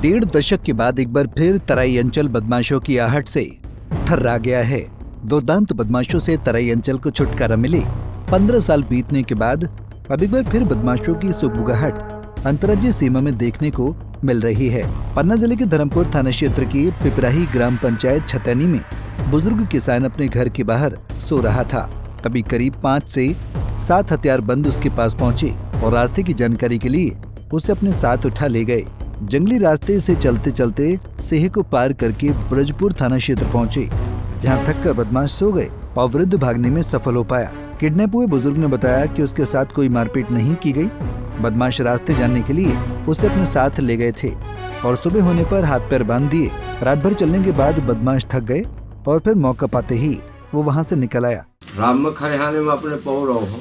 डेढ़ दशक के बाद एक बार फिर तराई अंचल बदमाशों की आहट से थर्रा गया है। दो दांत बदमाशों से तराई अंचल को छुटकारा मिले 15 साल बीतने के बाद अब एक बार फिर बदमाशों की सुबुगाहट अंतर्राज्यीय सीमा में देखने को मिल रही है। पन्ना जिले के धर्मपुर थाना क्षेत्र की पिपराही ग्राम पंचायत छतैनी में बुजुर्ग किसान अपने घर के बाहर सो रहा था। तभी करीब 5 से 7 हथियारबंद उसके पास पहुंचे और रास्ते की जानकारी के लिए उसे अपने साथ उठा ले गए। जंगली रास्ते से चलते चलते सेह को पार करके ब्रजपुर थाना क्षेत्र पहुंचे, जहां थक कर बदमाश सो गए और वृद्ध भागने में सफल हो पाया। किडनैप हुए बुजुर्ग ने बताया कि उसके साथ कोई मारपीट नहीं की गई। बदमाश रास्ते जानने के लिए उसे अपने साथ ले गए थे और सुबह होने पर हाथ पैर बांध दिए। रात भर चलने के बाद बदमाश थक गए और फिर मौका पाते ही वो वहां से निकल आया। राम में खरिहाने में अपने पौ रहो हो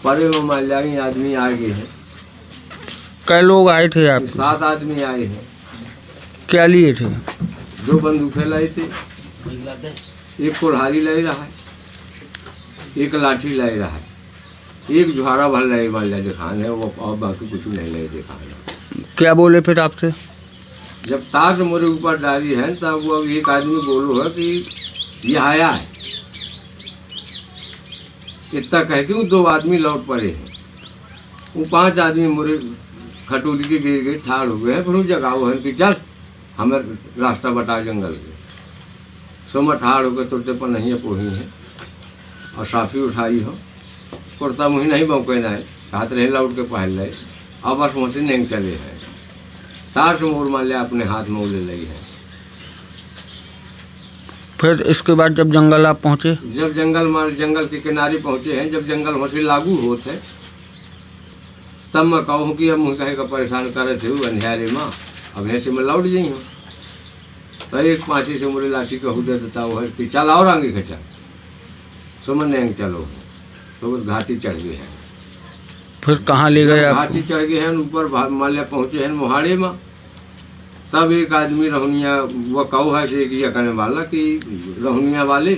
परे में माल्याई आदमी आ गए हैं। कई लोग आए थे आप? 7 आदमी आए हैं। क्या लिए थे? 2 बंदूकें लाई थे, एक कुल्हाड़ी लाई रहा है, एक लाठी लाई रहा है, एक जुहारा भर लाई माल्या दिखाने है, वो और बाकी कुछ नहीं लाई दिखाने। क्या बोले फिर आपसे? जब तार मेरे ऊपर डाली है तब वो एक आदमी बोलो है कि ये आया है। इतना कह के 2 आदमी लौट पड़े हैं। वो 5 आदमी मोरे खटोली के गिर गए, ठाड़ हो गए हैं। फिर जगाओ है कि चल हमें रास्ता बता जंगल के। सो मैं ठाड़ हो गए तुरते पर नहीं पोही है और साफी उठाई हो कुर्ता मुही नहीं बौके ना है, हाथ रहे लौट के पहन ले। अब बस मुझसे नहीं चले हैं। तार से मोर मान लिया अपने हाथ में ले ली है। फिर इसके बाद जब जंगल आप पहुँचे? जब जंगल के किनारे पहुँचे हैं, जब जंगल वहाँ से लागू होते हैं तब मैं कहूँ कि अब मुझे कहे का परेशान करे थे अंधेरे में, अब ऐसे में लौट जाई हूँ। तो एक 5 से मुझे लाठी का दे देता वो है कि चल और आगे खचा सुमन नहीं चलो। तो बस घाटी चढ़ गए हैं। फिर कहाँ ले गए? घाटी चढ़ गए हैं, ऊपर माल्या पहुँचे हैं मोहाड़े में। तब एक आदमी रहुनिया वो कहो है से किया करने वाला कि रहुनिया वाले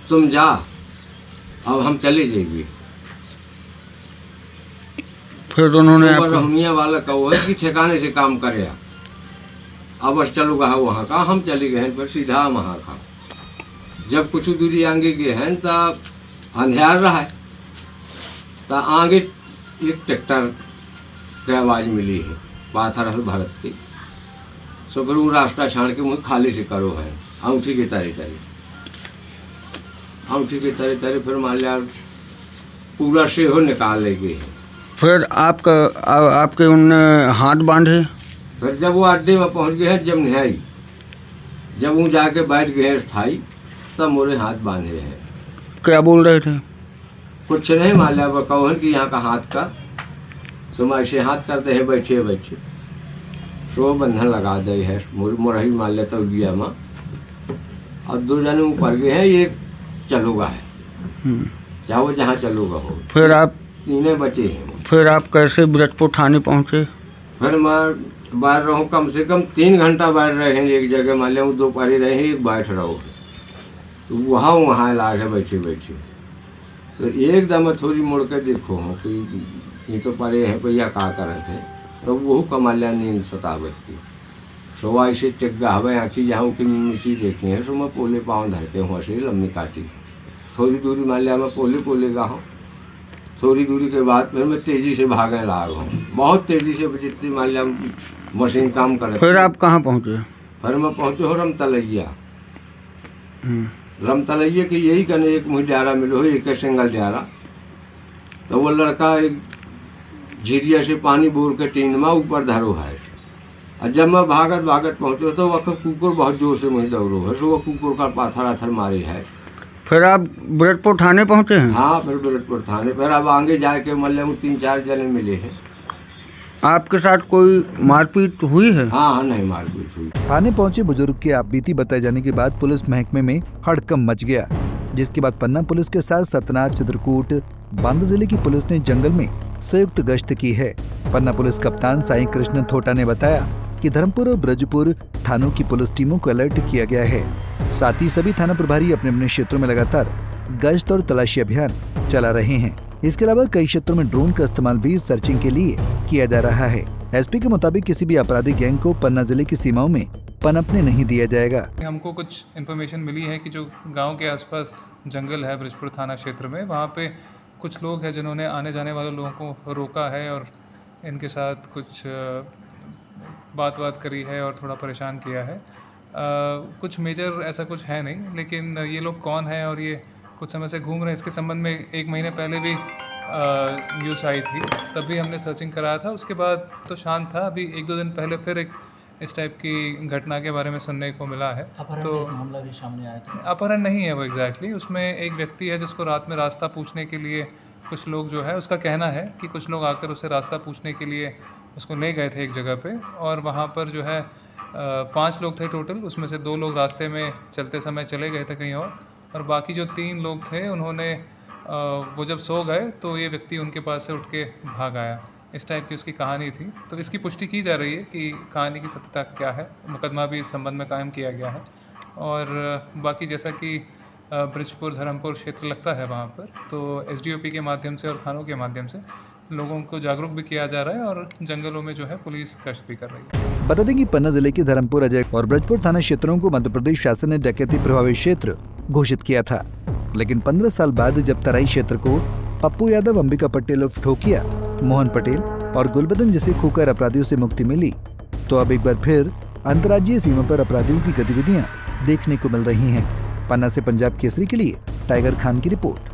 तुम जा, अब हम चले जाएंगे। फिर उन्होंने रहुनिया वाला कहो है कि ठिकाने से काम करे, अब बस चलो गहा वहाँ का। हम चले गए हैं फिर सीधा वहाँ का। जब कुछ दूरी आगे गए हैं तब अंधेर रहा है, तो आगे एक ट्रैक्टर की आवाज़ मिली है, पाथर भरत थी। सो फिर वो रास्ता छाड़ के मुझे खाली से करो है अंगूठी के तारे फिर मान लिया पूरा से हो निकाल ले गए। फिर आपके उनने हाथ बांधे? फिर जब वो अड्डे में पहुंच गए हैं, जब नहाई, जब वो जाके बैठ गए हैं ठाई, तब मोरे हाथ बांधे हैं। क्या बोल रहे थे? कुछ नहीं मान लिया, वो कहो कि यहाँ का हाथ का सुमा ऐसे हाथ करते हैं बैठे बैठे। सो बंधन लगा दे है मोरही मान लेता दिया माँ। और 2 जने ऊपर गए हैं, एक चलोगा है, चाहो जहाँ चलोगा हो। फिर आप 3 बचे हैं। फिर आप कैसे ब्रजपुर थाने पहुँचे? फिर मैं बाहर रहूँ, कम से कम 3 घंटा बैठ रहे हैं एक जगह। मान लिया 2 पारी रहे हैं, एक बैठ रहो, तो वहाँ इलाज है बैठे बैठे। तो एकदम थोड़ी मुड़ के देखो कि ये तो परे है भैया का करे थे, तो वो कमालिया नींद सतावत थी। सुबह ऐसे टेक गहवे आँखी जहाँ की नीची देखी है, सो मैं पोले पाँव धरते हुआ से लम्बी काटी। थोड़ी दूरी मान लिया मैं पोले गा हूँ। थोड़ी दूरी के बाद फिर मैं तेज़ी से भागने लगा हूँ, बहुत तेज़ी से, जितनी मान लिया मशीन काम करे। फिर आप कहाँ पहुँचे? फिर मैं पहुँचे हो रमतलैया। रमतलैया के यही कने एक मुझे डारा मिलो हो, एक सिंगल डारा। तो वो लड़का एक झिरिया से पानी बोर के टीन में ऊपर धरो है। और जब मैं भागत पहुँचो तो वह कुकुर बहुत जोर से मुझे दौड़ो है, सो वो कुकुर का पाथर मारे है। फिर आप ब्रजपुर थाने पहुँचे हैं? हाँ, फिर ब्रजपुर थाने। फिर अब आगे जाके मतलब 3-4 जने मिले हैं। आपके साथ कोई मारपीट हुई है? हाँ, नहीं मारपीट हुई। थाने पहुंचे बुजुर्ग की आपबीती बताए जाने के बाद पुलिस महकमे में हड़कंप मच गया, जिसके बाद पन्ना पुलिस के साथ सतनाथ, चित्रकूट, बांदा जिले की पुलिस ने जंगल में संयुक्त गश्त की है। पन्ना पुलिस कप्तान साई कृष्ण थोटा ने बताया कि धर्मपुर और ब्रजपुर थानों की पुलिस टीमों को अलर्ट किया गया है। साथ ही सभी थाना प्रभारी अपने अपने क्षेत्रों में लगातार गश्त और तलाशी अभियान चला रहे हैं। इसके अलावा कई क्षेत्रों में ड्रोन का इस्तेमाल भी सर्चिंग के लिए किया जा रहा है। एसपी के मुताबिक किसी भी आपराधिक गैंग को पन्ना जिले की सीमाओं में पनपने नहीं दिया जाएगा। हमको कुछ इन्फॉर्मेशन मिली है कि जो गांव के आसपास जंगल है ब्रिजपुर थाना क्षेत्र में, वहाँ पे कुछ लोग हैं जिन्होंने आने जाने वाले लोगों को रोका है और इनके साथ कुछ बात करी है और थोड़ा परेशान किया है। कुछ मेजर ऐसा कुछ है नहीं, लेकिन ये लोग कौन है और ये कुछ समय से घूम रहे हैं, इसके संबंध में 1 महीने पहले भी न्यूज़ आई थी, तब भी हमने सर्चिंग कराया था। उसके बाद तो शांत था। अभी 1-2 दिन पहले फिर एक इस टाइप की घटना के बारे में सुनने को मिला है। तो मामला भी सामने आया था। अपहरण नहीं है वो एग्जैक्टली। उसमें एक व्यक्ति है जिसको रात में रास्ता पूछने के लिए कुछ लोग जो है, उसका कहना है कि कुछ लोग आकर उससे रास्ता पूछने के लिए उसको ले गए थे एक जगह पे, और वहाँ पर जो है 5 लोग थे टोटल। उसमें से 2 लोग रास्ते में चलते समय चले गए थे कहीं और बाकी जो 3 लोग थे उन्होंने वो जब सो गए तो ये व्यक्ति उनके पास से उठ के भाग आया। इस टाइप की उसकी कहानी थी। तो इसकी पुष्टि की जा रही है कि कहानी की सत्यता क्या है। मुकदमा भी इस संबंध में कायम किया गया है। और बाकी जैसा कि ब्रिजपुर धर्मपुर क्षेत्र लगता है, वहाँ पर तो एसडीओपी के माध्यम से और थानों के माध्यम से लोगों को जागरूक भी किया जा रहा है और जंगलों में जो है पुलिस गश्त भी कर रही है। बता दें कि पन्ना जिले के धर्मपुर, अजय और ब्रजपुर थाना क्षेत्रों को मध्य प्रदेश शासन ने डकैती प्रभावित क्षेत्र घोषित किया था, लेकिन 15 साल बाद जब तराई क्षेत्र को पप्पू यादव, अंबिका पटेल उर्फ ठोकिया, मोहन पटेल और गुलबदन जैसे खूंखार अपराधियों से मुक्ति मिली, तो अब एक बार फिर अंतर्राज्यीय सीमा पर अपराधियों की गतिविधियां देखने को मिल रही हैं। पन्ना से पंजाब केसरी के लिए टाइगर खान की रिपोर्ट।